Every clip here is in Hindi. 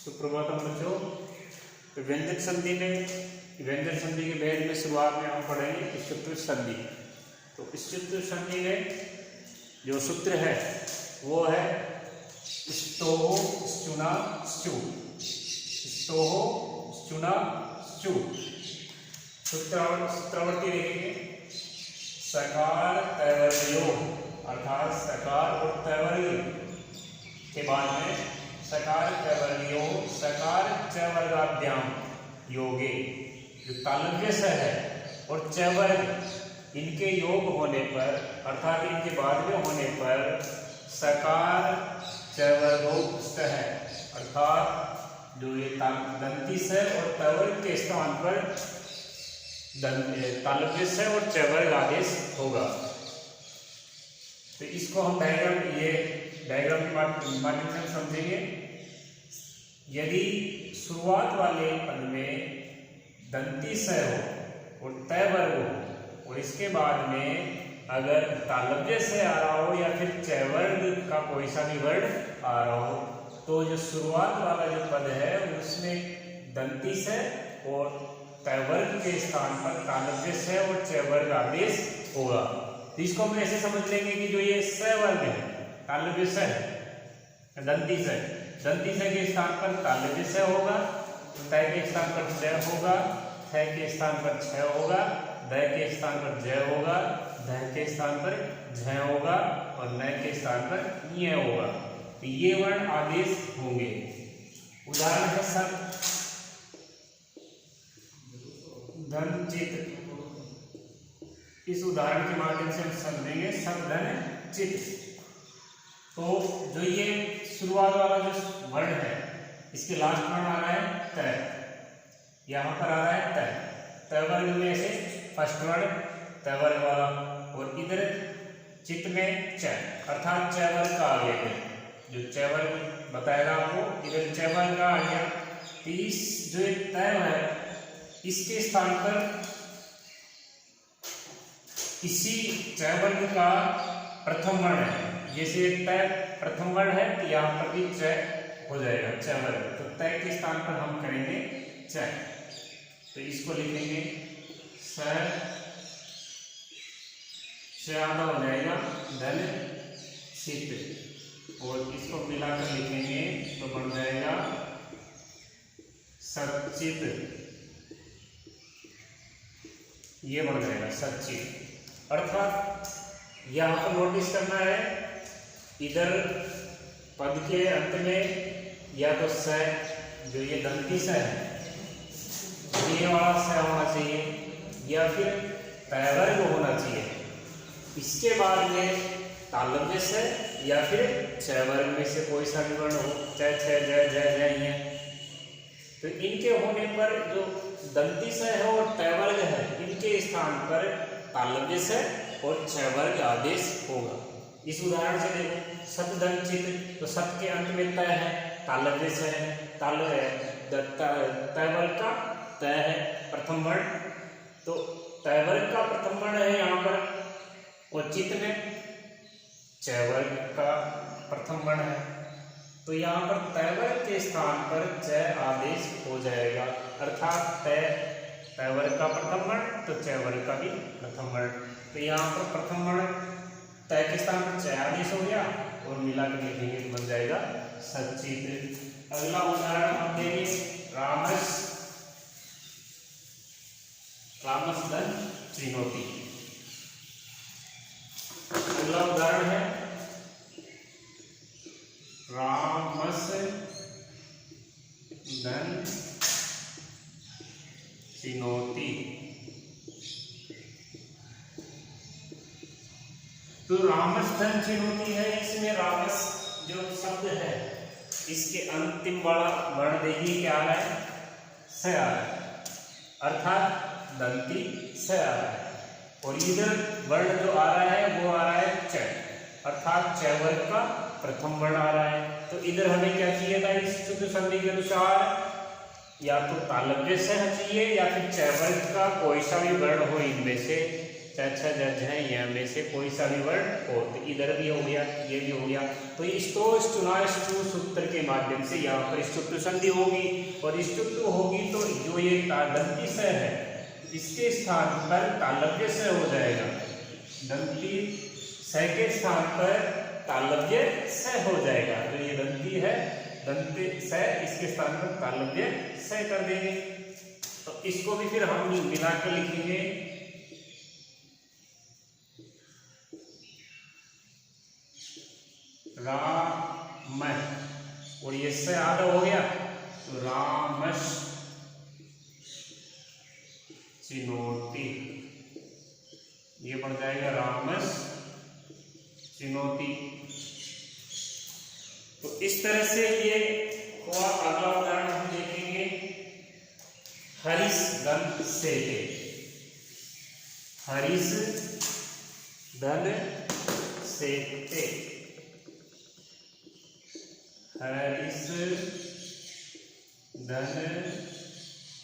सुप्रभातम बच्चों। व्यंजक संधि में व्यंजक संधि के भेद में शुरुआत में हम पढ़ेंगे इष्टुत्व संधि। तो इष्टुत्व संधि में जो सूत्र है वो है ष्टोः श्चुना श्चु। ष्टोः श्चुना श्चु। सूत्रावृत्ति देखेंगे। सकार तैवर्गयोः अर्थात सकार और तैवर्ग के बाद में सकार तैवर्गयोः सकार च वर्गाभ्याम योगे, जो तालव्य स है और च वर्ग इनके योग होने पर अर्थात इनके बाद में होने पर सकार च वर्गोक्त है, अर्थात जो ये दंती स और तवर्ग के स्थान पर तालव्य स और च वर्ग आदेश होगा। तो इसको हम डायग्राम के माध्यम से समझेंगे। यदि शुरुआत वाले पद में दंती स हो और तय वर्ग हो और इसके बाद में अगर तालव्य से आ रहा हो या फिर च वर्ग का कोई सा भी वर्ण आ रहा हो, तो जो शुरुआत वाला जो पद है उसमें दंती स और तय वर्ग के स्थान पर तालव्य स और च वर्ग आदेश होगा। तो इसको हम ऐसे समझ लेंगे कि जो ये स वर्ग है तालव्य स है, दंती स के स्थान पर तालव्य स होगा, तय के स्थान पर च होगा, थ के स्थान पर छ होगा, द के स्थान पर ज होगा, ध के स्थान पर झ होगा और न के स्थान पर ञ होगा। तो ये वर्ण आदेश होंगे। उदाहरण है सब धन चित। इस उदाहरण के माध्यम से हम समझेंगे सब धन चित। तो जो ये शुरुआत वाला जो वर्ण है इसके लास्ट वर्ण आ रहा है त, यहाँ पर आ रहा है त। त वर्ग में से फर्स्ट वर्ण त वर्ग वाला और इधर चित्त में च अर्थात च वर्ग का आ गया है। जो च वर्ग बताएगा आपको, इधर च वर्ग का आ गया। तो इस जो एक त है इसके स्थान पर इसी च वर्ग का प्रथम वर्ण है। जैसे त प्रथम वर्ण है तो यहाँ पर भी च हो जाएगा, च वर्ग। तो त के स्थान पर हम करेंगे च। तो इसको लिखेंगे स आधा हो जाएगा धन चित और इसको मिलाकर लिखेंगे तो बन जाएगा सचित। ये बन जाएगा सचित। अर्थात यहाँ पर नोटिस करना है, इधर पद के अंत में या तो स जो ये दंती स है ये वाला स होना चाहिए या फिर तैवर्ग होना चाहिए। इसके बाद में तालव्य स या फिर च वर्ग में से कोई सा भी वर्ण हो, च छ ज ज ज। तो इनके होने पर जो दंती स है और तैवर्ग है इनके स्थान पर तालव्य स और च वर्ग आदेश होगा। इस उदाहरण से देखो सत धन चित। तो सत के अंत में त है, तालव्य स है, तय वर्ग का त है प्रथम वर्ण। तो तय वर्ग का प्रथम वर्ण है यहाँ पर और चित में च वर्ग का प्रथम वर्ण है। तो यहाँ पर तय वर्ग के स्थान पर च आदेश हो जाएगा, अर्थात तय वर्ग का प्रथम वर्ण तो च वर्ग का भी प्रथम वर्ण। तो यहाँ पर प्रथम वर्ण तय के स्थान पर च आदेश हो गया और मिलाकर लिखेंगे तो बन जाएगा सचित। अगला उदाहरण हम देंगे रामस धन चिनोती। अगला उदाहरण है रामस धन चिनोती। तो रामस धन चिनोती है, इसमें रामस जो शब्द है इसके अंतिम वाला वर्ण देखिए क्या आ रहा है, स आ रहा है, अर्थात दंती स आ रहा है। और इधर वर्ण जो आ रहा है वो आ रहा है च, अर्थात च वर्ग का प्रथम वर्ण आ रहा है। तो इधर हमें क्या चाहिए था इस शुद्ध संधि के अनुसार, या तो तालव्य स चाहिए या फिर च वर्ग का कोई सा भी वर्ण हो इनमें से। च छ ज झ य में से कोई सा भी वर्ण हो। तो इधर भी हो गया, ये भी हो गया। तो इस्तोष चुनाश चु सूत्र के माध्यम से यहाँ पर इष्टुत्व संधि होगी, और इष्टुत्व होगी तो जो ये दंती स है इसके स्थान पर तालव्य स हो जाएगा। दंती स के स्थान पर तालव्य स हो जाएगा। तो ये दंती है, दंती स, इसके स्थान पर तालव्य स कर देंगे। तो इसको भी फिर हम मिलाकर लिखेंगे। राम, और ये स आधा हो गया तो रामस चिनोती, ये बन जाएगा रामस चिनोती। तो इस तरह से ये हुआ। अगला उदाहरण हम देखेंगे हरीश धन सेते। हरीश धन सेते, हरीश धन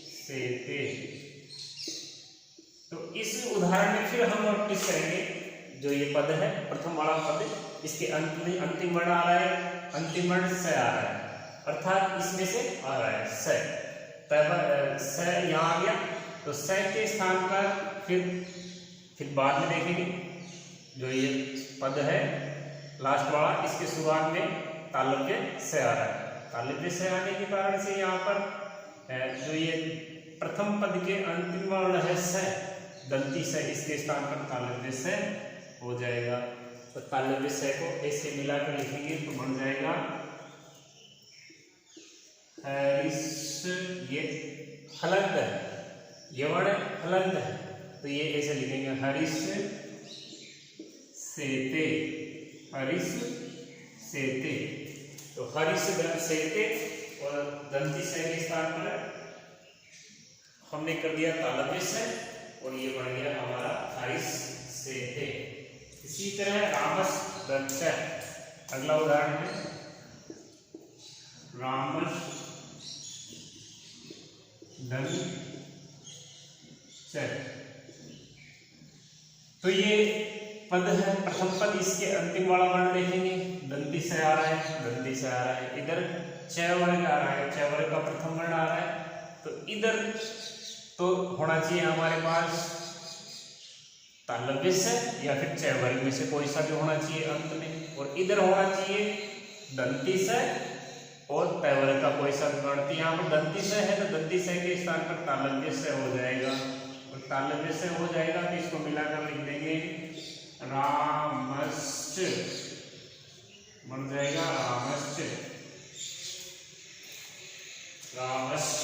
सेते। तो इस उदाहरण में फिर हम नोटिस करेंगे जो ये पद है, प्रथम वाला पद, इसके अंत में अंतिम वर्ण आ रहा है, अंतिम वर्ण स आ रहा है, अर्थात इसमें से आ रहा है स। तब स यहाँ आ गया तो स के स्थान पर फिर बाद में देखेंगे जो ये पद है लास्ट वाला, इसके शुरुआत में तालव्य स आ रहा है। तालव्य स आने के कारण से यहाँ पर जो ये प्रथम पद के अंतिम वर्ण है स, दंती स, इसके स्थान पर तालव्य स हो जाएगा। तो तालव्य स को ऐसे मिलाकर लिखेंगे तो बन जाएगा हरीश, ये हलंत है, ये वर्ण हलंत है, तो ये ऐसे लिखेंगे हरीश सेते, हरीश सेते। तो हरीश सेते और दंती स के स्थान पर हमने कर दिया तालव्य स, और ये बन गया हमारा हरीश सेते। इसी तरह रामस दंत, अगला उदाहरण है रामस धन च। तो ये पद है, प्रथम पद, इसके अंतिम वाला वर्ण देखेंगे, दंती स आ रहा है, दंती स आ रहा है। इधर च वर्ग आ रहा है, च वर्ग का प्रथम वर्ण आ रहा है। तो इधर तो होना चाहिए हमारे पास तालव्य स या फिर च वर्ग में से कोई सा भी होना चाहिए अंत में, और इधर होना चाहिए दंती स और तय वर्ग का कोई सा वर्ण। यहाँ पर दंती स है तो दंती स के स्थान पर तालव्य स हो जाएगा, और तालव्य स हो जाएगा तो इसको मिलाकर लिख देंगे रामश्च, बन जाएगा रामश्च, रामश्च।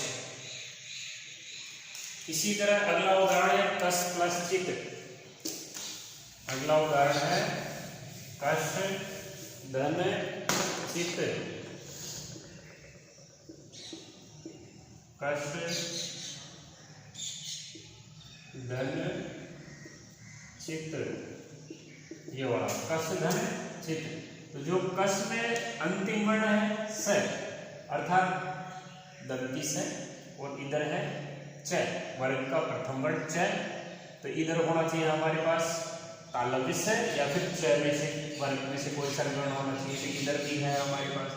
इसी तरह अगला उदाहरण है कस प्लस चित। अगला उदाहरण है कस धन चित, कस धन चित, ये वाला कस धन चित। तो जो कस में अंतिम वर्ण है स, अर्थात दंती स, और इधर है च, वर्ग का प्रथम वर्ण च, तो इधर होना चाहिए हमारे पास तालव्य स या फिर च में से वर्ग में से कोई सा वर्ण होना चाहिए। तो इधर भी है हमारे पास,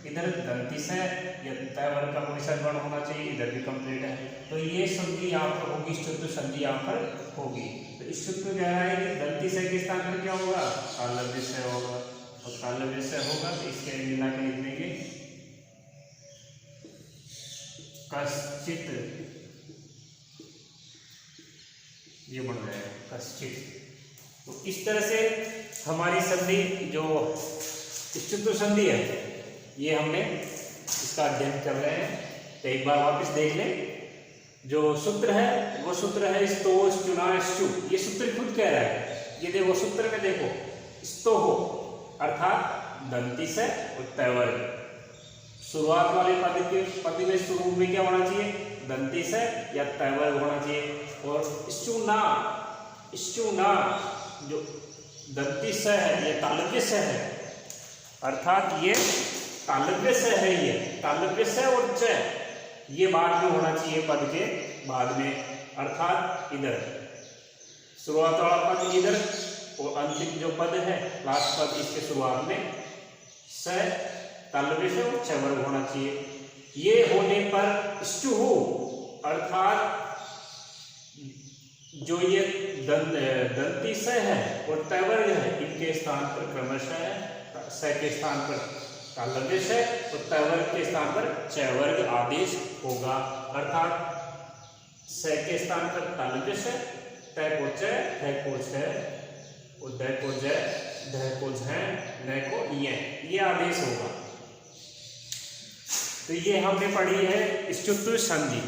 इधर दंती स या तय वर्ग का कोई सा वर्ण होना चाहिए, इधर भी कंप्लीट है। तो ये संधि यहाँ पर होगी, इष्टुत्व संधि यहाँ पर होगी। तो इष्टुत्व क्या है कि दंती स के स्थान पर क्या होगा, तालव्य स होगा, और तालव्य स होगा तो इसके मिला के लिख देंगे कश्चित, ये बन जाएगा कश्चित। तो इस तरह से हमारी संधि जो इष्टुत्व संधि है ये हमने इसका अध्ययन कर रहे हैं। तो एक बार वापस देख लें, जो सूत्र है वो सूत्र है स्तोष चुनाश चु। ये सूत्र खुद कह रहा है, ये देखो सूत्र में देखो, स्तो हो अर्थात दंती से और तय वर्ग। शुरुआत वाले पद में शुरू में क्या होना चाहिए, दंती से या तय वर्ग होना चाहिए। और इष्टुना जो दंती से है ये तालव्य से है, अर्थात ये तालव्य से है, ये तालव्य से और च ये बाद में होना चाहिए, पद के बाद में, अर्थात इधर शुरुआत वाला पद इधर और अंतिम जो पद है लास्ट पद इसके शुरुआत में स तालव्य और च वर्ग होना चाहिए। ये होने पर स्टुहु अर्थात जो ये दंती स है और तैवर्ग है इनके स्थान पर क्रमशः स के स्थान पर तालव्य स और तैवर्ग के स्थान पर च वर्ग आदेश होगा। अर्थात स के स्थान पर तालव्य स, तय को च, थ को छ और द को ज, ध को झ, न को ये आदेश होगा। तो ये हमने पढ़ी है स्तुत्व संधि।